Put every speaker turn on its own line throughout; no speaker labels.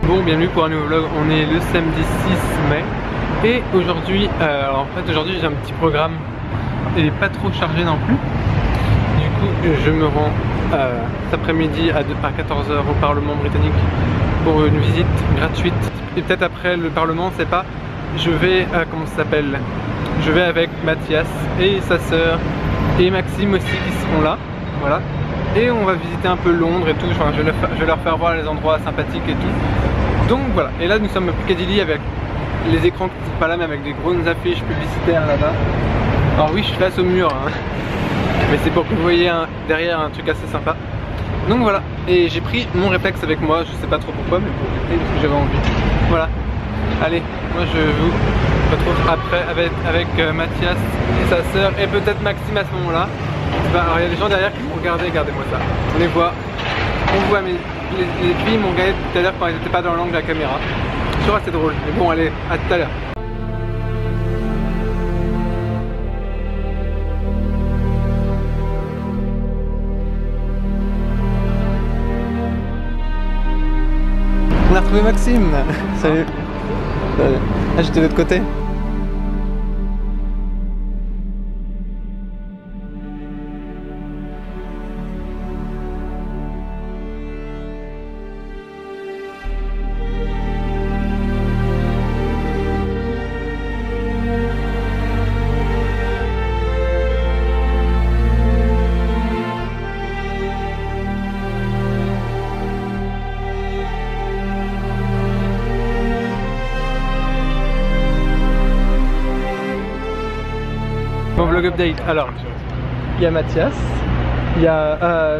Bon, bienvenue pour un nouveau vlog. On est le samedi 6 mai et aujourd'hui, aujourd'hui j'ai un petit programme et pas trop chargé non plus. Du coup, je me rends cet après-midi à 14 h au Parlement britannique pour une visite gratuite. Et peut-être après le Parlement, c'est pas. Je vais, comment ça s'appelle? Je vais avec Mathias et sa sœur et Maxime aussi qui seront là. Voilà. Et on va visiter un peu Londres et tout. Enfin, je vais leur faire voir les endroits sympathiques et tout. Donc voilà. Et là, nous sommes à Piccadilly avec les écrans qui ne sont pas là, mais avec des grosses affiches publicitaires là-bas. Alors oui, je suis face au mur, hein. Mais c'est pour que vous voyez derrière un truc assez sympa. Donc voilà. Et j'ai pris mon réflexe avec moi. Je sais pas trop pourquoi, mais pour parce que j'avais envie. Voilà. Allez, moi je vous retrouve après avec Mathias et sa sœur et peut-être Maxime à ce moment-là. Alors il y a des gens derrière qui vont regarder, regardez-moi ça. On les voit. On voit, mais les filles m'ont regardé tout à l'heure quand ils n'étaient pas dans l'angle de la caméra. C'est assez drôle. Mais bon, allez, à tout à l'heure. On a retrouvé Maxime. Salut. Ah, j'étais de l'autre côté. Mon vlog update. Alors, il y a Mathias, il y a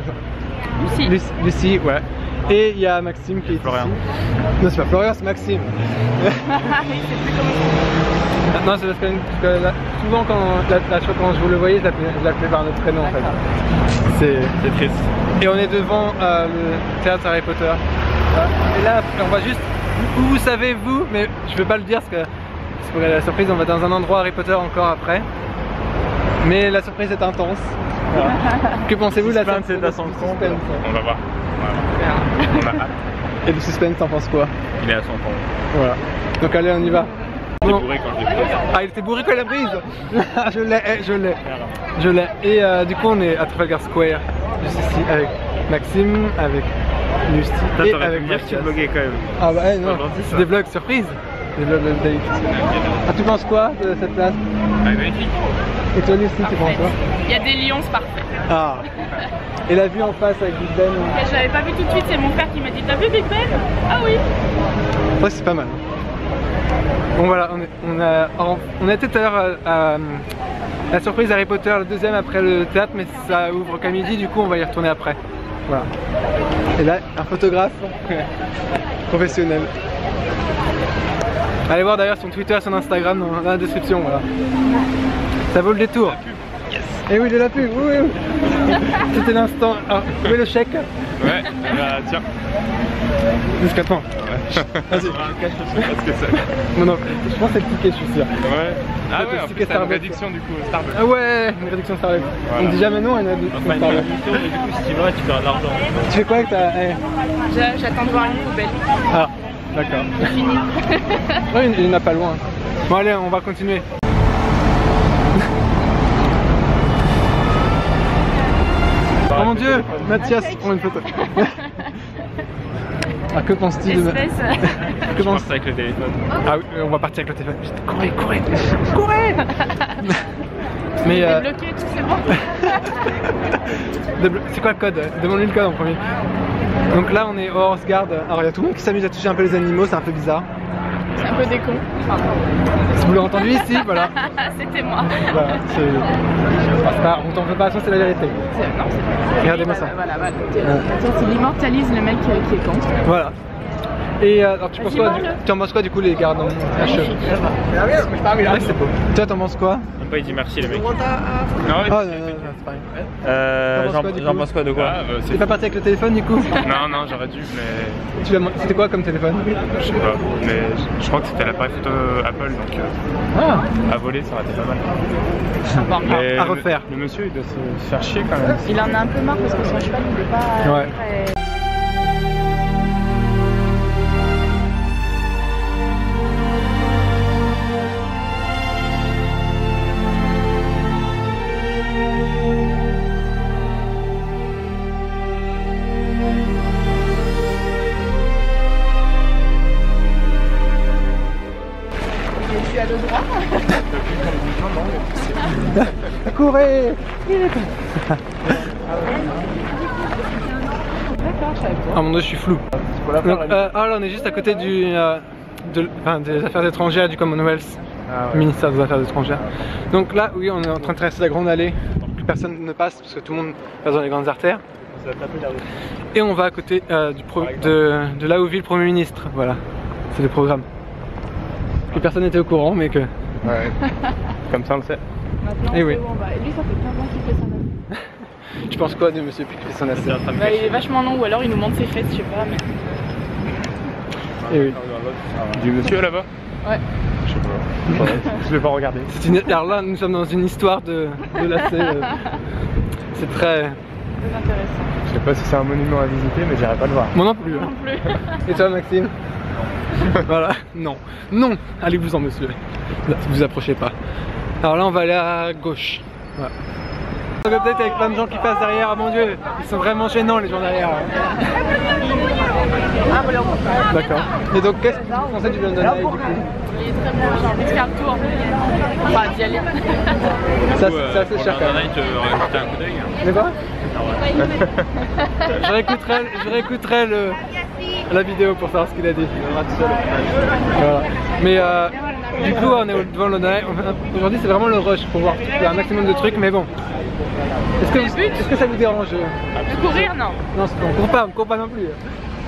Lucie, ouais, et il y a Maxime qui est Florian. Ici. Non, c'est pas Florian, c'est Maxime. Non, c'est parce que là, souvent quand je vous le voyais, je l'appelais par notre prénom en fait. C'est triste. Et on est devant le théâtre Harry Potter. Et là, on va juste, où savez-vous, mais je vais pas le dire parce que c'est pour la surprise, on va dans un endroit Harry Potter encore après. Mais la surprise est intense. Voilà. Que pensez-vous de la surprise?
C'est à son compte. On va voir. On a hâte.
Et le suspense, t'en penses quoi?
Il est à son compte.
Voilà. Donc allez, on y va.
Il était bourré quand je l'ai pris.
Ah, il était bourré quand il a prise. Je l'ai. Et du coup, on est à Trafalgar Square, juste ici, avec Maxime, avec Lucie et avec Mathias.
Tu vloguais quand même.
Ah bah non, c'est des vlogs surprises. Des vlogs update. Ah, tu penses quoi de cette place?
Ah, magnifique.
Et toi Lucie, tu penses quoi?
Il y a des lions, c'est parfait.
Ah. Et la vue en face avec Big Ben?
Je l'avais pas vu tout de suite, c'est mon père qui m'a dit t'as vu Big Ben? Ah oui.
Ouais, c'est pas mal. Bon voilà, on était tout à l'heure à la surprise Harry Potter, le deuxième après le théâtre, mais ça ouvre qu'à midi, du coup on va y retourner après. Voilà. Et là, un photographe professionnel. Allez voir d'ailleurs son Twitter et son Instagram dans la description, voilà. Ça vaut le détour.
Yes.
Et oui, de la pub, oui. C'était l'instant. Alors, vous trouvez le chèque?
Ouais, bah tiens.
Jusqu'à quand?
Ouais.
Vas-y.
Je sais pas ce que c'est.
Non, je pense que c'est le ticket, je suis sûr.
Ouais. Ah ouais, en plus t'as une
Starbucks.
réduction du coup Starbucks.
Ah ouais, une réduction Starbucks.
Voilà.
On dit jamais non à une réduction
Enfin, une
Starbucks.
réduction, mais du coup si tu vas, tu perds de l'argent.
Tu fais quoi avec ta...
J'attends de voir une poubelle.
Ah, d'accord.
C'est fini.
Ouais, il n'y en a pas loin. Bon allez, on va continuer. Oh mon dieu, Mathias prend une photo. Ah, que penses-tu de...
Je pense avec le téléphone.
Ah oui, on va partir avec le téléphone. Courez. Mais
Bloqué, tout c'est bon.
c'est quoi le code? Demande-lui le code en premier. Donc là on est au Horse Guard. Alors il y a tout le monde qui s'amuse à toucher un peu les animaux, c'est un peu bizarre.
C'est un peu des cons. Enfin,
Si vous l'avez entendu ici, voilà.
c'était moi.
Voilà, on t'en fait pas, ça c'est la vérité.
Non,
Regardez-moi ça.
Voilà. Tu l'immortalises le mec qui est con.
Voilà. Et alors tu penses quoi tu en penses quoi du coup les gardes en HE? Ouais, c'est beau. Toi t'en penses quoi?
Même pas il dit merci les mecs.
Non, c'est pareil.
J'en pense quoi de quoi?
T'es pas parti avec le téléphone du coup?
Non, j'aurais dû, mais...
C'était quoi comme téléphone?
Je sais pas, mais je crois que c'était l'appareil photo Apple, donc à voler ça aurait été pas mal.
À refaire.
Le monsieur il doit se faire chier quand même.
Il en a un peu marre parce que son cheval il est pas...
Ouais. courez. Ah mon dieu, je suis flou. Donc, là on est juste à côté des affaires étrangères du Commonwealth, ministère des affaires étrangères. Donc là, oui, on est en train de traverser la grande allée, plus personne ne passe parce que tout le monde passe dans les grandes artères. Et on va à côté de là où vit le Premier ministre, voilà, c'est le programme. Que personne n'était au courant, mais que...
Ouais, comme ça on le sait.
Maintenant,
Et oui.
bon, bah, lui, ça fait 15 ans qu'il fait son affaire.
Tu penses quoi de monsieur Puy qui fait son affaire?
Bah, il est vachement long, ou alors il nous montre ses fesses, je sais pas. Mais...
Et oui.
Du monsieur là-bas?
Ouais.
Je sais pas. Je vais pas regarder.
Alors là, nous sommes dans une histoire de lacets. C'est très...
intéressant.
Je sais pas si c'est un monument à visiter, mais j'irai pas le voir.
Moi non plus. Hein.
Non plus.
Et toi, Maxime? Voilà, non. Non. Allez-vous-en, monsieur. Ne vous approchez pas. Alors là, on va aller à gauche. Voilà. Peut-être avec plein de gens qui passent derrière. Ah mon dieu, ils sont vraiment gênants, les gens derrière. D'accord. Et donc, qu'est-ce que vous pensez du London Eye, du coup?
Il est très bien, j'ai envie de faire le tour. Enfin, d'y aller.
Ça, c'est assez cher quand même.
Jeter un coup d'œil.
Mais quoi? Je réécouterai la vidéo pour savoir ce qu'il a dit. Voilà. Mais du coup, on est devant le London Eye. Aujourd'hui, c'est vraiment le rush pour voir un maximum de trucs, mais bon. Est-ce que ça vous dérange?
De courir, non.
Non, on court pas non plus.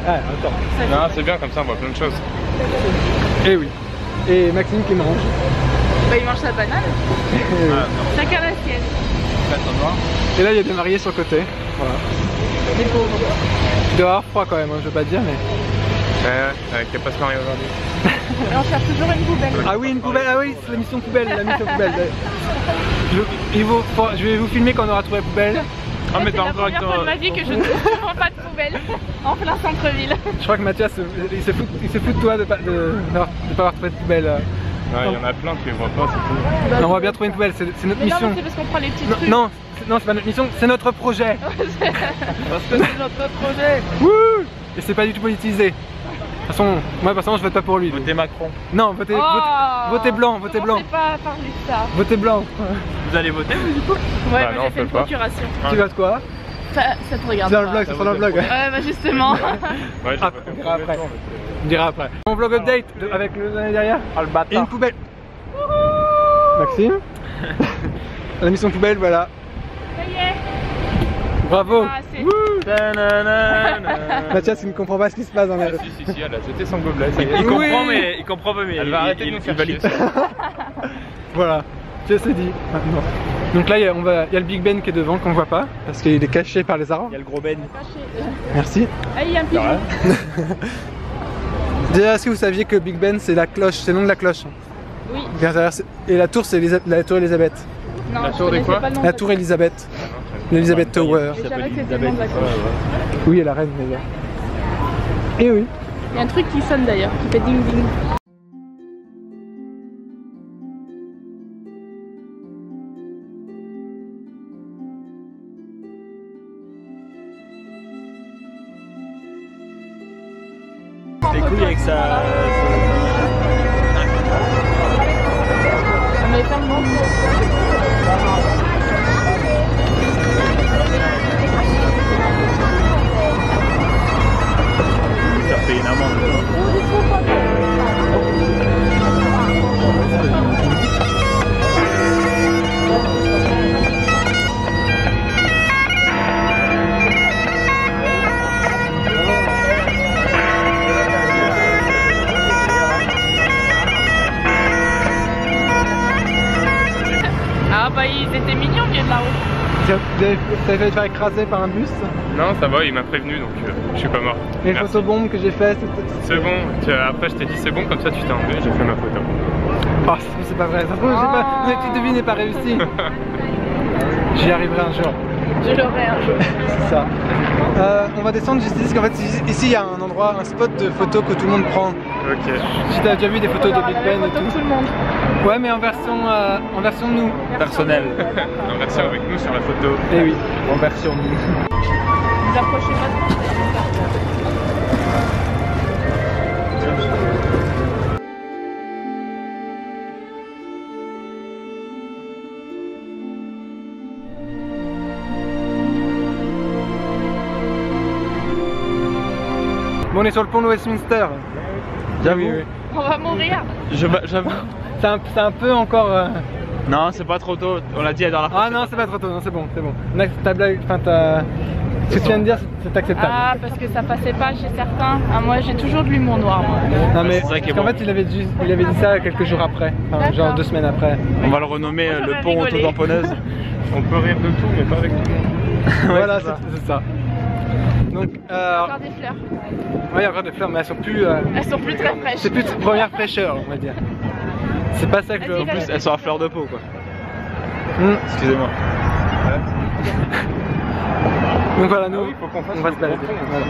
Ah, attends.
Non, c'est bien, comme ça on voit plein de choses.
Et oui. Et Maxime qui mange.
Bah, il mange sa banane. Chacun la sienne.
Et là, il y a des mariés sur le côté. Voilà.
Des pauvres.
Il doit avoir froid quand même, hein, je veux pas te dire, mais...
Qui a pas se marié aujourd'hui.
Et on cherche toujours une poubelle.
Ah oui, une poubelle, ah oui, c'est la mission poubelle, Je vais vous filmer quand on aura trouvé la poubelle.
Ah mais
C'est
t'as
la
encore avec
première fois de ma vie que je ne trouve pas de poubelle en plein centre-ville.
Je crois que Mathias, il se fout de toi de pas avoir trouvé de poubelle.
Ouais, il y en a plein, tu les vois pas, c'est tout.
Non, on va bien trouver une poubelle, c'est notre
Mais
mission.
non, c'est parce qu'on prend les petits trucs.
Non, c'est pas notre mission, c'est notre projet.
Parce que c'est notre projet.
Wouh! Et c'est pas du tout politisé. De toute façon, moi personnellement je vote pas pour lui.
Votez Macron.
Non, votez blanc, votez blanc.
On pas parler de ça.
Votez blanc.
Vous allez voter vous du coup?
Ouais,
Bah
moi
non,
j'ai fait
on
une
peut pas.
procuration.
Tu votes quoi?
Ça te regarde
C'est dans le
pas.
blog, c'est dans le blog.
Ouais, bah justement.
Ouais,
Ah, on dira après. On dira après. Mon vlog update avec le l'année derrière.
Ah le bâtard.
Et une poubelle. Maxime. La mission poubelle, voilà.
Ça y est.
Bravo.
Ah, c'est-
Wouh.
Ta-na-na-na.
Mathias, il ne comprend pas ce qui se passe dans la...
Si, elle a jeté son gobelet. Ça y est.
Il comprend,
mais elle va arrêter de nous faire chier.
Voilà, je sais dit maintenant. Donc là, il y a le Big Ben qui est devant, qu'on voit pas, parce qu'il est caché par les arbres.
Il y a le gros Ben.
Merci.
Ah, il y a un pigeon.
Déjà, est-ce que vous saviez que Big Ben, c'est la cloche, c'est le nom de la cloche?
Oui.
Et la tour, c'est la tour Elisabeth.
Non,
La
je
tour de
connaissais
quoi?
pas le nom
La
de
tour Elisabeth. L'Elizabeth Tower.
Je savais que c'était le nom de la cloche.
Oui, et la reine d'ailleurs. Et oui.
Il y a un truc qui sonne d'ailleurs, qui fait ding ding.
Les couilles avec sa...
Mais ferme-moi.
faire payer une amende.
Ah bah ils étaient mignons, vieux de là-haut.
Vous avez failli te faire écraser par un bus?
Non, ça va, il m'a prévenu donc je suis pas mort.
Les photobombes que j'ai fait,
C'est bon, après je t'ai dit c'est bon, comme ça tu t'es enlevé, j'ai fait ma photo.
Oh, c'est pas vrai, ça se trouve, mon petite devine n'est pas réussi. J'y arriverai un jour.
Je l'aurai un jour.
C'est ça. On va descendre juste ici, parce qu'en fait ici il y a un endroit, un spot de photos que tout le monde prend.
Ok.
Si t'as déjà vu des photos de Big Ben et
Tout
tout.
le monde.
Ouais, mais en version de nous.
Personnel. En version avec nous sur la photo.
Eh oui.
En version nous.
Vous approchez pas trop.
Bon, on est sur le pont de Westminster.
J'avoue.
Oui, oui.
On va mourir.
J'avoue.
C'est un peu encore.
Non, c'est pas trop tôt. On l'a dit la dernière fois.
Ah non, c'est pas trop tôt. Non, c'est bon, c'est bon. Ta blague, enfin ce que tu viens de dire, c'est acceptable.
Ah, parce que ça passait pas chez certains. Ah, moi, j'ai toujours de l'humour noir. Moi.
Non mais
c'est vrai qu'il est
en
bon.
fait il avait dit ça quelques jours après, enfin, genre 2 semaines après.
On va le renommer
Moi,
le
j'aurais
pont
rigolé.
auto-tamponneuse. On peut rire de tout, mais pas avec tout le monde.
Voilà,
c'est ça.
c'est ça. Donc,
Encore des fleurs.
ouais, il y a encore des fleurs, mais elles sont plus.
Elles sont plus très fraîches.
C'est plus de première fraîcheur, on va dire. C'est pas ça que je veux.
En plus, elles sont à fleur de peau, quoi. Excusez-moi.
Donc voilà, nous,
Ah oui, faut qu'on fasse
on va
le
se balader.
gros pont.
Voilà.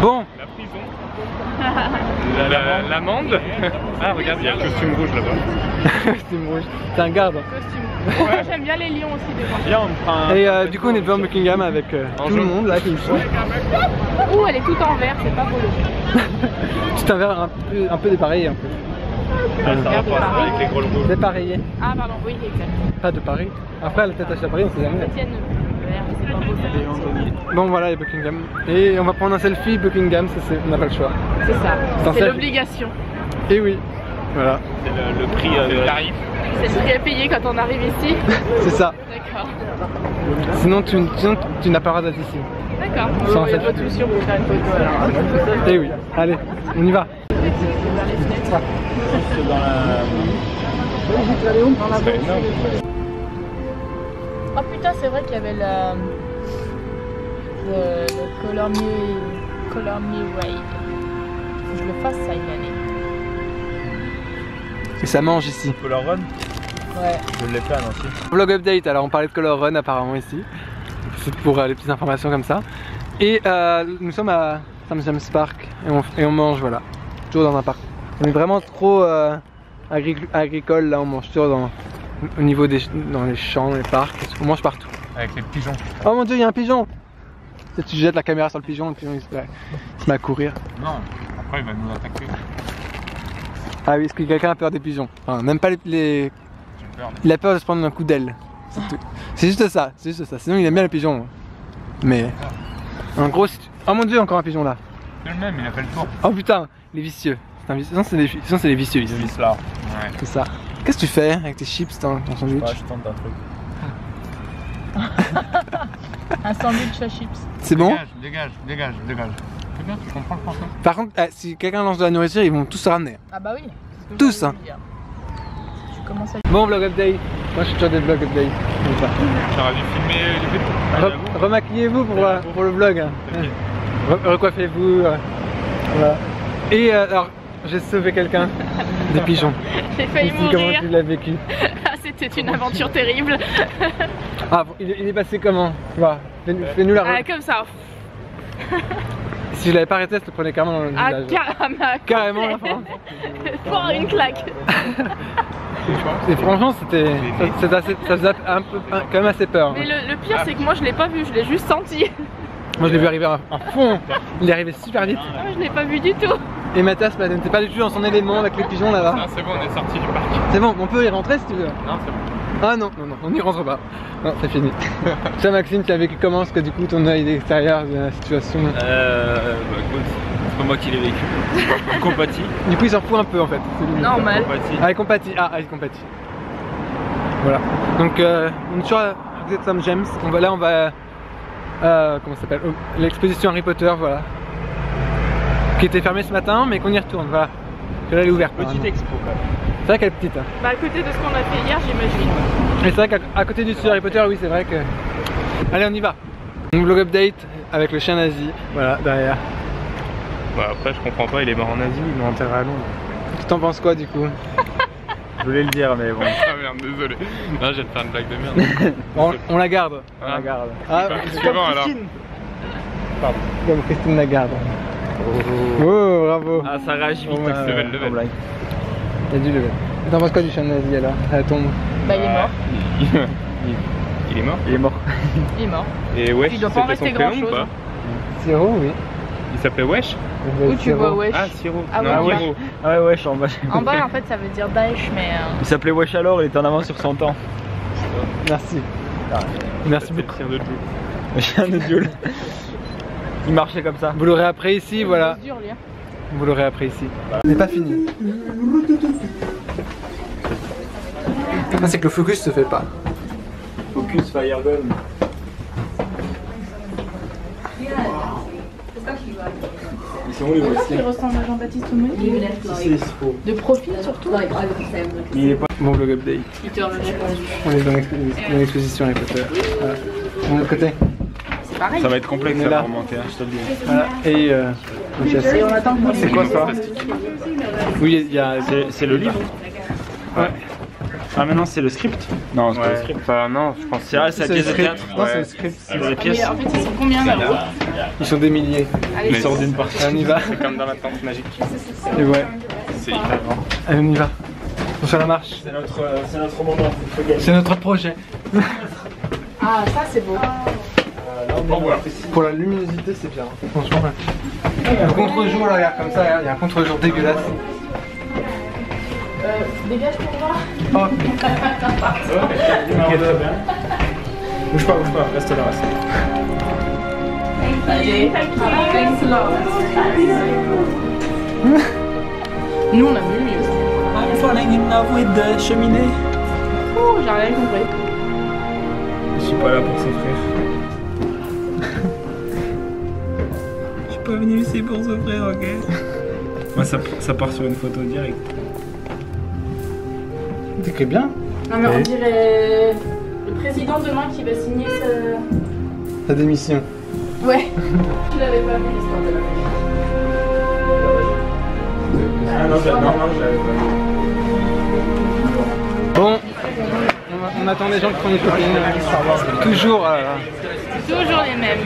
Bon,
La prison. L'amende. Ah, regarde, il y a le costume rouge là-bas.
costume rouge, c'est un garde.
Costume. Moi, j'aime bien les lions aussi devant.
Viens, on prend un.
Et du coup, on est devant Buckingham avec tout le
jaune.
monde là qui me suit.
Ouh, elle est toute en vert, c'est pas beau.
C'est un verre un peu dépareillé. Un peu.
Ah, ça va pas avec les gros rouges.
Dépareillé,
Ah, pardon, oui, exact.
pas de Paris. Après, elle a peut-être acheté à Paris, on sait jamais.
Tienne, le vert, c'est pas beau ça.
Bon, voilà, les Buckingham. Et on va prendre un selfie Buckingham, on n'a pas le choix.
C'est ça,
C'est un
c'est
selfie.
l'obligation.
Et oui, voilà,
C'est le prix de tarif.
C'est le prix à payer quand on arrive ici.
c'est ça.
D'accord.
Sinon, tu n'as pas le droit d'être ici.
D'accord.
Sans
Il n'y a
selfie.
pas de solution pour faire une photo alors.
Et oui, allez, on y va.
Juste dans la. C'est énorme.
Oh putain, c'est vrai qu'il y avait le Color Me Rave. Faut que je le fasse ça une année.
Et ça mange ici.
Color Run.
Ouais.
Je l'ai fait à Nancy.
Vlog update, alors on parlait de Color Run apparemment ici. C'est pour les petites informations comme ça. Et nous sommes à St James Park et on mange, voilà. Toujours dans un parc. On est vraiment trop agricole là, on mange toujours au niveau dans les champs, dans les parcs, on mange partout.
Avec les pigeons.
Oh mon dieu, il y a un pigeon! Tu jettes la caméra sur le pigeon il se met à courir.
Non, après il va nous attaquer.
Ah oui, est-ce que quelqu'un a peur des pigeons? Enfin, même pas les...
J'ai peur.
Il a peur de se prendre un coup d'aile. C'est juste ça, sinon il aime bien les pigeons. Mais en gros, oh mon dieu, encore un pigeon là.
C'est le même, il a fait le tour.
Oh putain, les vicieux. Sinon c'est des vicieux ici.
Celui là. Ouais.
C'est ça. Qu'est-ce que tu fais avec tes chips dans ton sandwich?
Ouais, je tente un truc.
Un sandwich à chips.
C'est bon?
Dégage. C'est bien, tu comprends le français.
Par contre, si quelqu'un lance de la nourriture, ils vont tous se ramener.
Ah bah oui.
Tous, hein.
Tu commences à...
Bon, vlog update. Moi je suis toujours des vlog update.
J'aurais dû filmer les vidéos.
Remaquillez-vous pour le vlog. Hein. Recoiffez-vous. Voilà. Et alors, j'ai sauvé quelqu'un des pigeons.
J'ai failli
Ici, comment
mourir.
tu l'as vécu?
C'était une aventure terrible.
Ah, il est passé comment? Voilà. Fais-nous la
Comme ça.
Si je l'avais pas arrêté, je te prenais carrément dans le
Ah,
visage. Carrément, la France.
Pour une claque.
Et franchement, ça faisait quand même assez peur.
Mais le pire, c'est que moi, je l'ai pas vu, je l'ai juste senti.
Moi, je l'ai vu arriver à fond. Il est arrivé super vite.
Ah, je l'ai pas vu du tout.
Et Mathias n'était pas du tout dans son élément avec les pigeons là-bas.
Non, c'est bon, on est sorti du parc.
C'est bon, on peut y rentrer si tu veux.
Non, c'est bon.
Ah non, on n'y rentre pas. Non, c'est fini. Tiens Maxime, tu as vécu comment? Est-ce que du coup ton œil extérieur de la situation?
Bah écoute, c'est pas moi qui l'ai vécu. On compatit.
Du coup il s'en fout un peu en fait.
Normal.
Ah il compatit, il compatit. Voilà. Donc on est toujours à côté de St James. On va comment ça s'appelle? L'exposition Harry Potter, voilà. Qui était fermée ce matin mais qu'on y retourne, voilà. Que là elle est ouverte.
Petite expo quand même.
C'est vrai qu'elle est petite. Hein.
Bah, à côté de ce qu'on a fait hier, j'imagine.
Et c'est vrai qu'à côté du studio Harry Potter, oui c'est vrai que... Allez on y va. Donc vlog update avec le chien nazi, voilà derrière.
Bah après je comprends pas, il est mort en Asie, il est enterré à Londres.
Tu t'en penses quoi du coup?
Je voulais le dire mais bon. Ah merde, désolé. Non, je vais te faire une blague de merde.
On la garde.
On la garde.
Ah,
Suivant alors.
Pardon. Comme Christine Lagarde. Oh, bravo.
Ah, ça réagit vite.
Level.
Il
Il y a du level. T'en penses quoi du chien nazi là, à la tombe?
Bah, il est mort.
Il est mort. Il est mort.
Il est mort.
Et Wesh,
Il doit pas en
c'était
rester
son prénom
grand
ou
chose.
pas?
Siro, oui.
Il s'appelait Wesh?
Où tu vois Wesh?
Ah, Siro.
Ah,
Non,
ouais.
Siro.
Ouais, Wesh en bas.
En bas, en fait, ça veut dire Daesh, mais.
Il s'appelait Wesh alors, il était en avance sur son temps.
Merci. Merci beaucoup.
Chien de Joe.
Le chien de Dieu. Il marchait comme ça.
Vous l'aurez appris ici, voilà.
C'est dur, lui.
Vous l'aurez appris ici. On n'est pas fini. C'est que le focus se fait pas.
Focus Firegun. Ils sont où les voici?
Il ressemble à Jean-Baptiste Aumonier. De profil surtout.
Il est pas.
Bon vlog update. On est dans l'exposition Harry Potter. Voilà. De l'autre côté.
C'est pareil.
Ça va être complexe
On est
à
là.
remonter, hein, je te le dis.
Voilà. Et Mathias.
Et on attend que
C'est quoi ça? Oui, il y a.
C'est le livre?
Ouais.
Ah, mais non, c'est le script? Non, c'est pas le script. Enfin, non, je pense que c'est la
C'est le
pièce de
script.
théâtre.
Non, c'est le script.
C'est la
Mais
pièce.
en fait, ils sont combien là-haut?
Ils sont des milliers.
Allez,
Il sort d'une partie.
On y va.
C'est comme dans la tente magique.
Et ouais.
C'est hyper grand.
Allez, on y va. On se la marche.
C'est notre moment.
C'est notre projet.
Ah, ça c'est beau.
Pour la luminosité, c'est bien. Franchement, ouais. Le contre-jour, là, regarde comme ça, il y a un contre-jour dégueulasse.
Dégage pour voir.
Oh,
Bouge pas, reste là.
Allez. Nous, on a vu mieux.
I'm falling in love with the cheminée.
Oh, j'ai rien compris.
Je suis pas là pour souffrir. Je suis pas venu ici pour souffrir, ok? Moi, ça part sur une photo directe.
t'écris bien.
Non, mais on dirait le président demain qui va signer
Ta démission.
Ouais. Je l'avais pas vu l'histoire de la
Ah non, je l'avais pas.
Bon, on attend des gens qui font des copines. Toujours, oh là là.
Toujours les mêmes.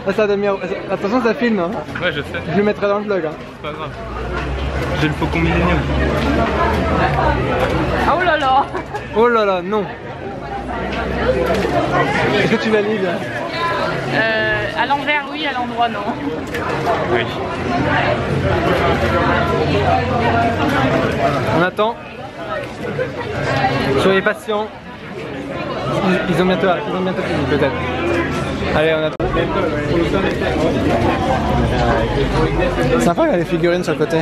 Ah, ça demi-heure. Attention, ça filme. Hein.
Ouais, je sais.
Je le mettrai dans le vlog. Hein.
C'est pas grave. J'ai le faucon millénium.
Ah, oh là là.
Oh là là, non. Est-ce que tu valides?
À l'envers, oui, à l'endroit, non.
Oui.
On attend. Soyez patients. Ils ont bientôt fini, peut-être. Allez, on attend. Sympa, il y a les figurines sur le côté.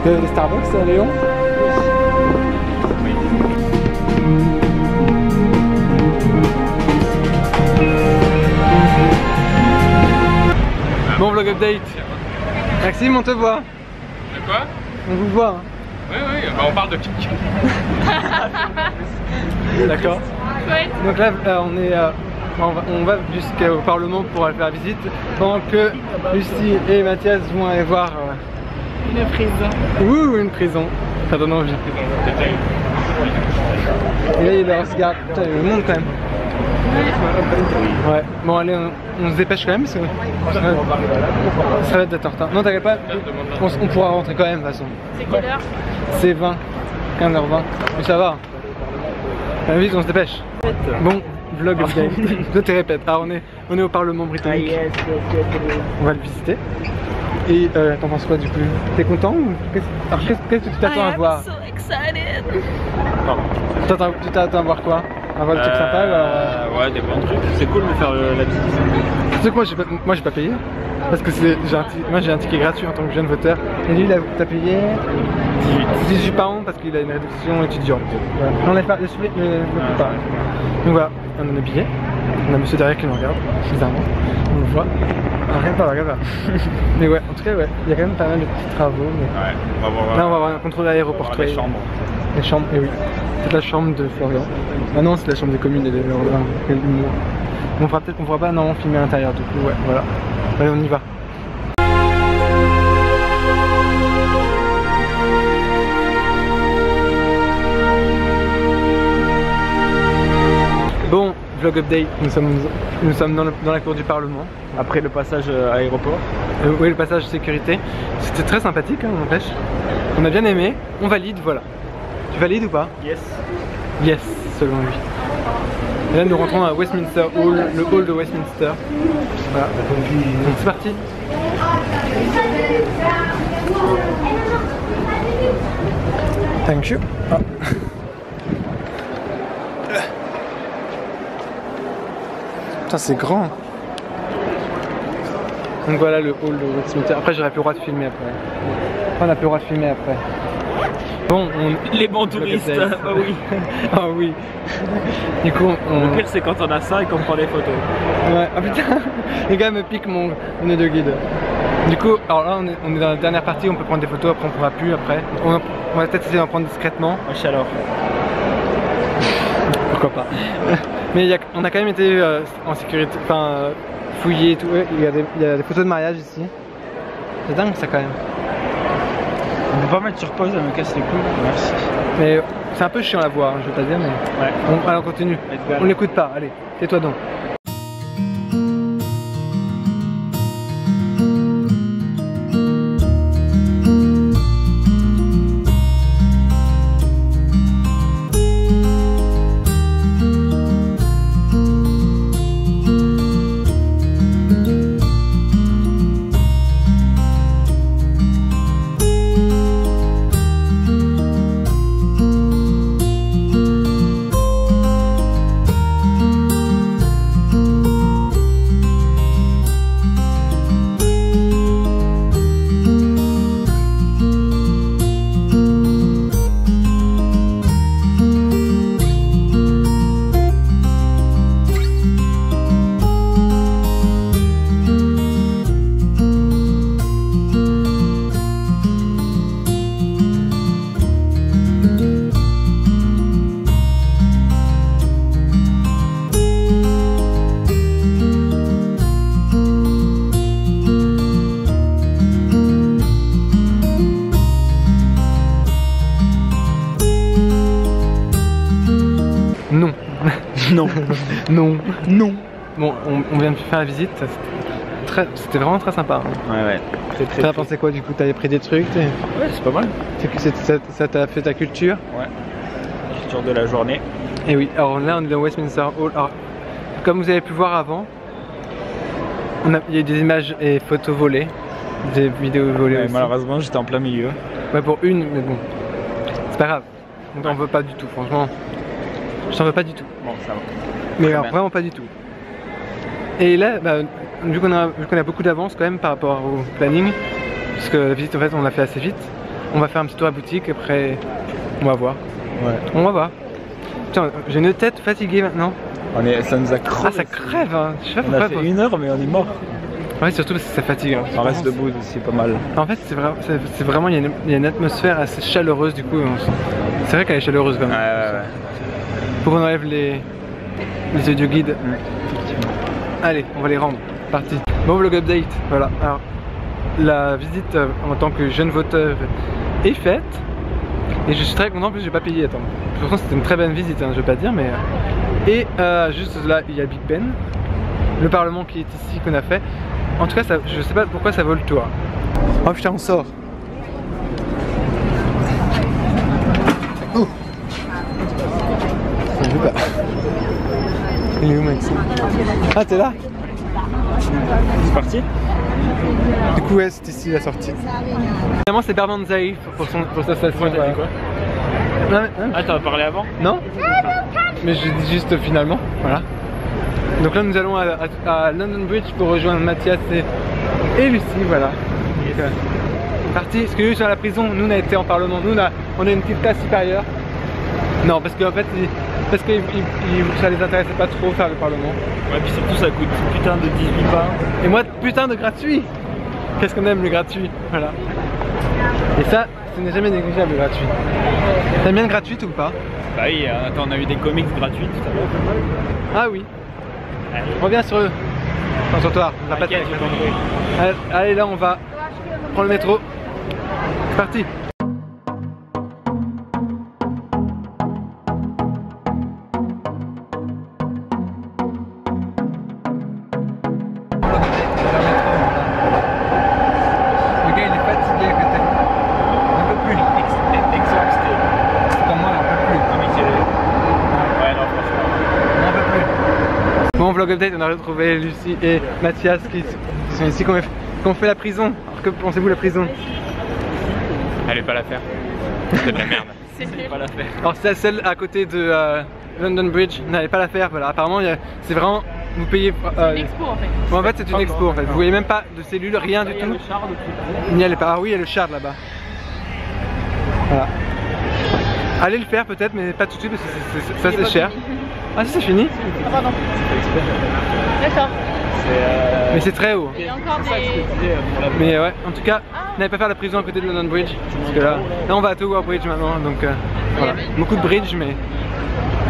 Les Starbucks à Léon? Bon, vlog update. Maxime, on te voit.
De quoi?
On vous voit. Hein.
Oui, bah on parle de pique.
D'accord.
Chouette.
Donc là, on va jusqu'au Parlement pour aller faire la visite, pendant que Lucie et Mathias vont aller voir
Une prison.
une prison. Ça donne envie. Et là, il leur regarde. Putain, il y a le monde quand même. Ouais. Bon, allez, on se dépêche quand même parce que ça va être d'être en retard. Non, t'inquiète pas, on pourra rentrer quand même de toute façon.
C'est quelle heure?
C'est 20, 15h20. Mais ça va. Allez, vite, on se dépêche. Bon, vlog update. Je te répète. Alors, on est au Parlement britannique. On va le visiter. Et t'en penses quoi du coup? T'es content ou qu'est-ce que tu t'attends à voir?
So excited.
Tu t'attends à voir quoi? À voir le truc sympa
Ouais, des bons trucs. C'est cool de faire la visite.
Tu sais quoi, moi j'ai pas payé. Parce que moi j'ai un ticket gratuit en tant que jeune voteur. Et lui, t'as payé 18 par an parce qu'il a une réduction étudiante. Voilà. On n'enlève pas le pas. Donc voilà, on a nos billets. On a monsieur derrière qui nous regarde, bizarrement. On le voit. Ah, rien pas, regarde là. Mais ouais, en tout cas, ouais, il y a quand même pas mal de petits travaux. Mais...
Ouais, on va voir.
Là, on va avoir un contrôle aéroportuaire.
Les chambres.
Les chambres, et oui. C'est la chambre de Florian. Ah non, c'est la chambre des communes et de l'humour. On pourra peut-être qu'on pourra pas normalement filmer à l'intérieur du coup, ouais, voilà. Allez, on y va. vlog update, nous sommes dans la cour du Parlement.
Après le passage à l'aéroport.
Oui, le passage sécurité. C'était très sympathique, hein, n'empêche. On a bien aimé, on valide, voilà. Tu valides ou pas?
Yes.
Yes, selon lui. Et là nous rentrons à Westminster Hall, le hall de Westminster. Voilà, donc c'est parti. Thank you. Ah. Putain, c'est grand. Donc voilà le hall de Westminster. Après j'aurais plus le droit de filmer après. On n'a plus le droit de filmer après. Bon,
les bons touristes, ah oui.
Ah oui. Du coup,
le pire c'est quand on a ça et qu'on prend des photos.
Ouais, ah putain, les gars me piquent mon nez de guide. Du coup, alors là on est dans la dernière partie, on peut prendre des photos, après on pourra plus après. On va peut-être essayer d'en prendre discrètement.
Wesh alors.
Pourquoi pas. Mais on a quand même été en sécurité, enfin fouillé et tout. Il y a des photos de mariage ici. C'est dingue ça quand même.
On peut pas mettre sur pause, ça me casse les couilles. Merci.
Mais c'est un peu chiant à voir, je veux pas dire, mais.
Ouais.
Allez, on continue. On l'écoute pas, allez, tais-toi donc. Non.
Non.
Non.
Non.
Bon, on vient de faire la visite. C'était vraiment très sympa.
Ouais, ouais.
T'as pensé quoi du coup? T'avais pris des trucs?
Ouais, c'est pas mal.
Ça t'a fait ta culture?
Ouais. Culture de la journée.
Et oui, alors là on est dans Westminster Hall. Alors, comme vous avez pu voir avant, il y a eu des images et photos volées, des vidéos volées
Ouais,
aussi.
malheureusement j'étais en plein milieu.
Ouais, pour une, mais bon, c'est pas grave. On t'en veut pas du tout, franchement. Je t'en veux pas du tout.
Bon, ça va.
Mais
Très
alors,
bien.
vraiment pas du tout. Et là, bah, vu qu'on a beaucoup d'avance quand même par rapport au planning, parce que la visite en fait on l'a fait assez vite, on va faire un petit tour à boutique, après on va voir.
Ouais.
On va voir. Putain, j'ai une tête fatiguée maintenant.
Ça nous a crevé.
Ah, ça crève, hein. Je sais pas
On a
pourquoi.
fait 1 heure mais on est mort.
Ouais, surtout parce que ça fatigue. Hein.
On reste debout, c'est pas mal.
En fait, c'est vraiment, il y a une atmosphère assez chaleureuse du coup. C'est vrai qu'elle est chaleureuse quand même.
Ouais.
Faut qu'on enlève les audio guides. Allez, on va les rendre. Parti. Bon vlog update. Voilà. Alors, la visite en tant que jeune voteur est faite. Et je suis très content, en plus j'ai pas payé. Attends. Pourtant c'était une très bonne visite, hein, je vais pas dire, mais. Et juste là, il y a Big Ben. Le Parlement qui est ici qu'on a fait. En tout cas, ça, je sais pas pourquoi ça vaut le tour. Oh putain, on sort. Oh. Je veux pas. Il est où Maxime? Ah, t'es là?
C'est parti?
Du coup, ouais, c'est ici la sortie. Finalement, c'est Berman Zaïf pour sa station.
Ouais, t'as dit quoi?
Non, mais,
Ah, t'en as parlé avant?
non? Mais je dis juste finalement, voilà. Donc là nous allons à London Bridge pour rejoindre Mathias et Lucie, voilà. Donc, parti, parce que eux sont à la prison, nous on a été en Parlement, nous on a une petite classe supérieure. Non, parce qu'en fait, ça les intéressait pas trop faire le Parlement.
Ouais, puis surtout ça coûte putain de 18 pounds.
Et moi, putain de gratuit. Qu'est-ce qu'on aime le gratuit, voilà. Et ça, ce n'est jamais négligeable le gratuit. T'aimes bien le gratuit ou pas?
Bah oui, attends, on a eu des comics gratuits tout à l'heure.
Ah oui. Reviens sur eux. Enfin, sur toi, on n'a pas de...
T'inquiète, je t'en prie.
Allez, là on va prendre le métro. C'est parti. vlog update, on a retrouvé Lucie et Mathias qui sont ici, qui ont fait la prison. Alors que pensez-vous la prison?
Allez pas la faire. C'est de la merde.
C'est
Pas la faire.
Alors c'est celle à côté de London Bridge, n'allez pas la faire, voilà. Apparemment c'est vraiment, vous payez...
une expo en fait.
Bon, en fait c'est une expo en fait, vous voyez même pas de cellules, rien du tout. N'y allez pas, ah oui il y a le Shard là-bas. Voilà. Allez le faire peut-être, mais pas tout de suite parce que ça c'est cher. Ah si c'est fini?
Ah pardon. D'accord.
Mais c'est très haut.
Il y a encore des...
Mais ouais, en tout cas, n'allez pas faire la prison à côté de London Bridge. Parce que là on va à Tower Bridge maintenant, donc voilà. Beaucoup de bridges, mais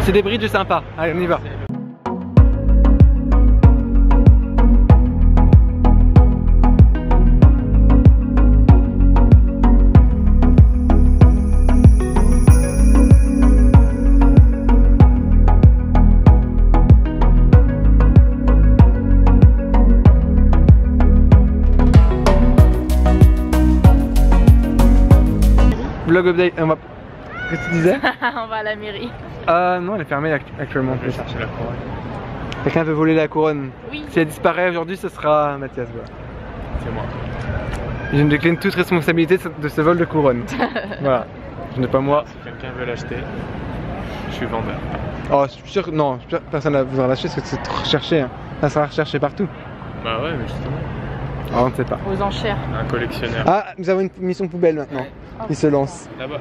c'est des bridges sympas. Allez, on y va. Vlog update, on va... Qu'est-ce que tu disais?
On va à la mairie.
Non, elle est fermée actuellement.
Je vais chercher la couronne.
Quelqu'un veut voler la couronne.
Oui.
Si elle disparaît aujourd'hui, ce sera Mathias. Voilà.
C'est moi.
Je me décline toute responsabilité de ce vol de couronne. Voilà. Ce n'est pas moi.
Si quelqu'un veut l'acheter, je suis vendeur.
Oh, je suis sûr que non, personne ne voudra l'acheter parce que c'est trop recherché. Hein. Ça sera recherché partout.
Bah ouais, mais justement.
Ah, on ne sait pas.
Aux enchères.
Un collectionneur.
Ah, nous avons une mission poubelle maintenant. Il se lance.
Là-bas.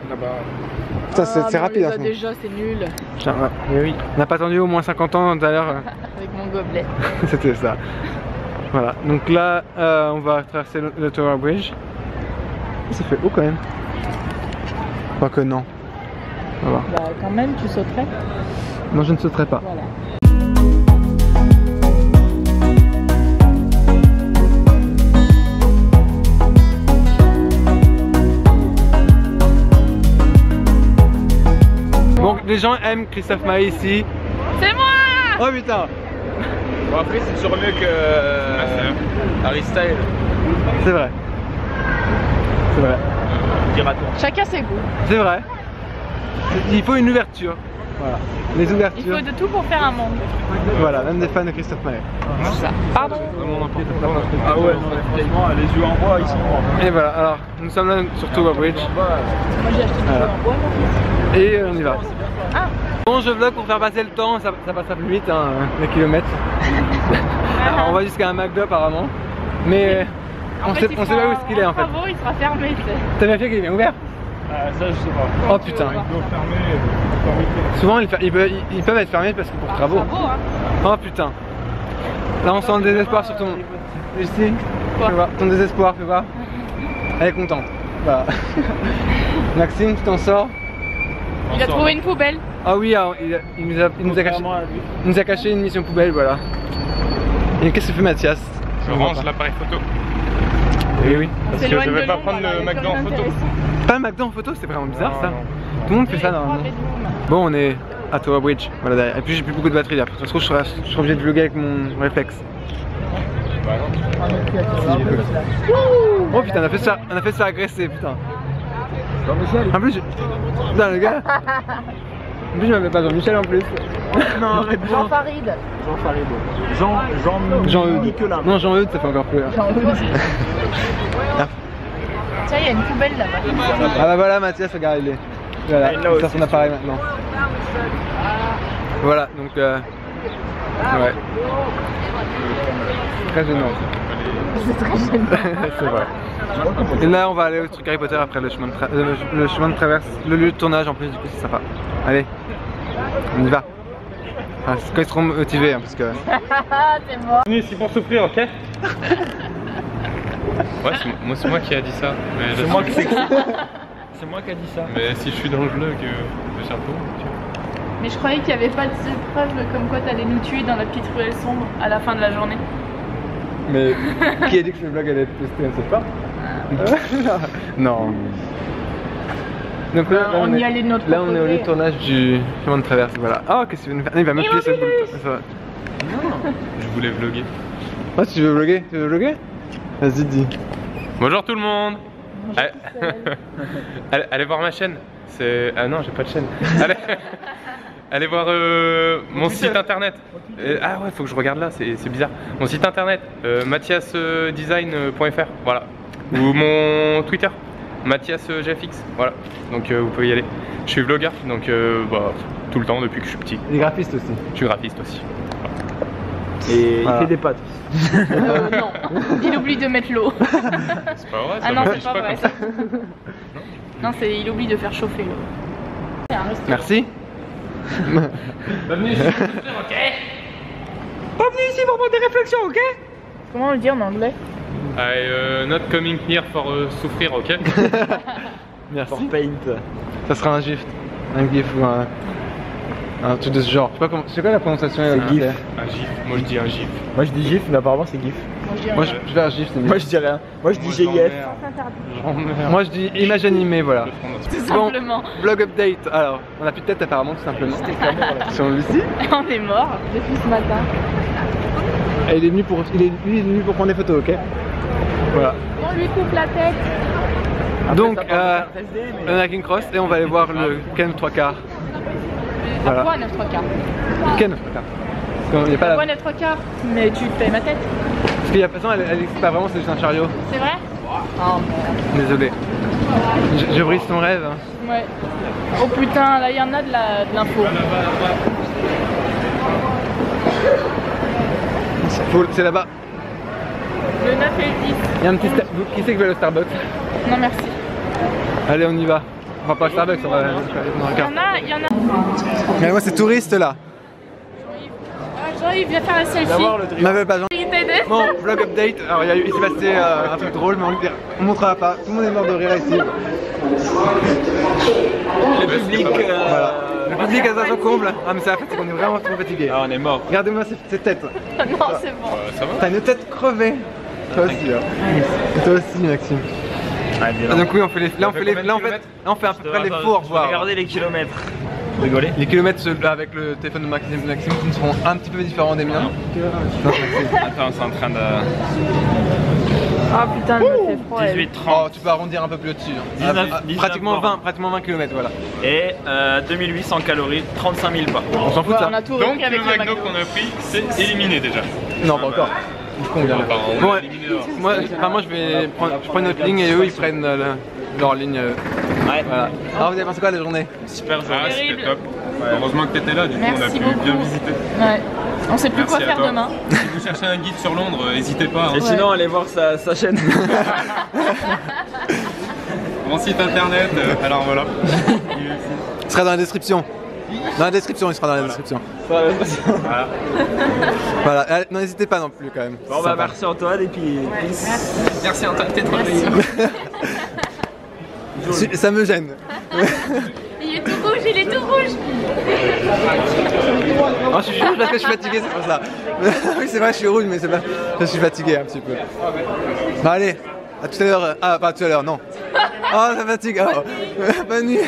Putain, c'est rapide.
On
Hein,
les a déjà, c'est nul.
Putain, ouais. Mais oui. On n'a pas attendu au moins 50 ans tout à l'heure.
Avec mon gobelet.
C'était ça. Voilà. Donc là, on va traverser le Tower Bridge. Ça fait haut quand même. Pas que non. On va voir.
Bah quand même, tu sauterais.
Non, je ne sauterai pas.
Voilà.
Bon, les gens aiment Christophe Maé ici.
C'est moi!
Oh putain!
Bon, après, c'est toujours mieux que Harry Styles.
C'est vrai. C'est vrai.
Dira-t-on.
Chacun ses goûts.
C'est vrai. Il faut une ouverture. Voilà. Les
Il
ouvertures.
faut de tout pour faire un monde.
Voilà, même des fans de Christophe Maé.
Pardon?
Ah ouais, non, effectivement, les yeux en bois, ils sont morts.
Et voilà, alors nous sommes là sur Tower Bridge.
Moi j'ai acheté du
Voilà.
en bois, mon fils.
Et on y va.
Ah.
Bon, je vlog pour faire passer le temps, ça passera plus vite, hein, les kilomètres. Alors, on va jusqu'à un McDo apparemment. Mais on sait pas où est-ce qu'il est en fait.
Travaux, il sera fermé.
T'as vérifié qu'il est bien ouvert?
Ça, je sais pas.
Oh putain. Souvent ils peuvent être fermés parce que pour travaux.
Hein.
Oh putain. Là on sent le désespoir sur ton... Lucie, fais voir. Ton désespoir, fais voir. Elle est contente. Voilà. Maxime, tu t'en sors?
Il a trouvé une poubelle.
Ah oui, alors, il nous a caché une mission poubelle, voilà. Et qu'est-ce que fait Mathias?
Je range l'appareil photo.
Oui, oui.
Parce que je vais pas prendre le McDo en photo.
Pas un McDo en photo, c'est vraiment bizarre ça.
Non.
Tout le monde fait ça normalement. Bon, on est à Tower Bridge, voilà derrière. Et puis j'ai plus beaucoup de batterie là. Ça se trouve, je serai obligé de vlogger avec mon réflexe. Oh putain, on a fait se faire agresser, putain. En plus, putain, le gars. En plus, je m'appelle pas Jean-Michel en plus.
Non, arrête.
Jean Farid.
Jean-Eudes.
Nicolas.
Non, Jean-Eudes, ça fait encore plus.
Tiens, il y a une poubelle là-bas.
Ah bah voilà, Mathias, regarde, il est. Voilà, il sort son appareil maintenant. Voilà, donc ouais. Très gênant.
C'est très gênant.
C'est vrai. Et là, on va aller au truc Harry Potter après le chemin de traverse, le lieu de tournage en plus, du coup, c'est sympa. Allez, on y va. Ah, c'est quand ils seront motivés, hein, parce que.
C'est moi.
On est ici pour souffrir, ok? Ouais, c'est moi qui a dit ça.
C'est moi qui C'est moi qui a dit ça.
Mais si je suis dans le vlog, le chapeau.
Mais je croyais qu'il n'y avait pas de preuve comme quoi t'allais nous tuer dans la petite ruelle sombre à la fin de la journée.
Mais qui a dit que ce vlog allait être posté? On ne sait pas. Non. Donc là,
on y allait de notre
là on est au lieu de
côté.
tournage du chemin de traverse, voilà. Oh, qu'est-ce que tu veux nous faire? Il va m'appuyer sur le bouton.
Je voulais vlogger.
Oh, tu veux vlogger? Tu veux vlogger? Vas-y, dis.
Bonjour tout le monde. Allez voir ma chaîne. C'est... Ah non, j'ai pas de chaîne. allez voir mon site internet. Ah ouais, faut que je regarde là, c'est bizarre. Mon site internet, mathiasdesign.fr, voilà. Ou mon Twitter, MathiasGFX, voilà. Donc vous pouvez y aller. Je suis vlogueur, donc bah, tout le temps depuis que je suis petit.
Il est graphiste aussi.
Je suis graphiste aussi.
Et
Voilà.
il fait des pâtes.
Non, il oublie de mettre l'eau.
C'est pas vrai,
Ah non,
ça
c'est pas
marche
vrai.
comme ça.
Non, il oublie de faire chauffer l'eau. C'est un restaurant.
Merci.
Bienvenue ici, ok.
Comment on le dit en anglais?
Not coming here for souffrir, ok.
Merci.
For paint.
Ça sera un gif. Un gif ou un truc de ce genre. Je sais pas comment. C'est quoi la prononciation
C'est gif.
Un gif, moi je dis un gif.
Moi je dis gif, mais apparemment c'est gif.
Moi, je dis
Moi
rien.
je vais un gif, c'est mieux.
Moi je dis rien. Moi je dis GIF.
Moi je dis image animée, voilà.
Tout
Bon.
simplement.
Vlog update. Alors, on a plus de tête apparemment, tout simplement. Sur Lucie.
On est mort depuis ce matin.
Et il est venu pour prendre des photos, ok. Voilà.
On lui coupe la tête.
Donc, on a King Cross et on va aller voir le Ken 3 quarts. Voilà.
Pourquoi 9 3 quarts?
Ken 3 quarts. Parce qu'il y a pas
Pourquoi
la...
9 3 quarts? Mais tu payes ma tête.
Parce qu'il y a pas elle existe pas vraiment, c'est juste un chariot.
C'est vrai? Oh merde.
Désolé. Je brise ton rêve. Hein.
Ouais. Oh putain, là il y en a de l'info.
C'est là-bas.
Le 9 et le 10.
Il y a un petit qui c'est qui veut le Starbucks?
Non merci.
Allez, on y va. Enfin, pas le Starbucks, on va dans le car.
Il y en a.
Regardez-moi ces touristes là.
Jean-Yves, viens faire un selfie.
Il m'appelle pas Jean.
Il t'aide.
Bon, vlog update. Alors, il s'est passé un truc drôle, mais on montrera pas. Tout le monde est mort de rire ici.
Le public.
Voilà. Le public a son comble. Ah, mais c'est la fatigue, on est vraiment trop fatigué.
Ah, on est mort.
Regardez-moi cette tête.
Non, c'est bon.
Ça va?
T'as une tête crevée. Toi aussi, hein. Et toi aussi, Maxime.
Ah, bien.
Ah, donc oui, on fait les. Là, on fait à peu près les faux au revoir.
Regardez les kilomètres. Vous rigolez?
Les kilomètres avec le téléphone de Maxime qui seront un petit peu différents des miens. Non, Maxime.
Attends, c'est en train de...
Ah putain, elle me fait froid.
18,
Oh,
30.
tu peux arrondir un peu plus au-dessus.
19,
Pratiquement
19,
20 km, voilà.
Et 2800 calories, 35 000 pas.
On s'en fout de
Ouais,
ça.
on a tout
Donc
repris avec
le
le
McDo qu'on a pris, c'est éliminé déjà.
Non, pas encore. Je conviens.
Enfin, on
Bon,
l'a éliminé alors.
moi je prends une autre ligne et eux ils prennent leur ligne.
Ouais.
Voilà. Alors vous avez pensé quoi de la journée?
Super
Ah,
joli.
c'était
Terrible.
top. Heureusement que t'étais là, du coup on a
Merci
pu
beaucoup.
bien visiter.
Ouais. On sait plus
Merci
quoi
à
faire
toi.
demain.
Si vous cherchez un guide sur Londres, n'hésitez pas. Hein.
Et sinon, allez voir sa chaîne.
Mon site internet, alors voilà.
Il sera dans la description. Dans la description, il sera dans la description.
Voilà.
Voilà. Non, n'hésitez pas non plus quand même.
Bon,
C'est
bah
sympa.
merci Antoine et puis.
Merci Antoine, t'es trop
Merci.
Ça me gêne.
Il est tout rouge, il est tout rouge.
Oh, je suis rouge parce que je suis fatigué, c'est pour ça. Oui, c'est vrai, je suis rouge, mais c'est pas. Je suis fatigué un petit peu. Bah allez, à tout à l'heure. Ah, pas à tout à l'heure, non. Oh, ça fatigue. Oh. Bonne nuit.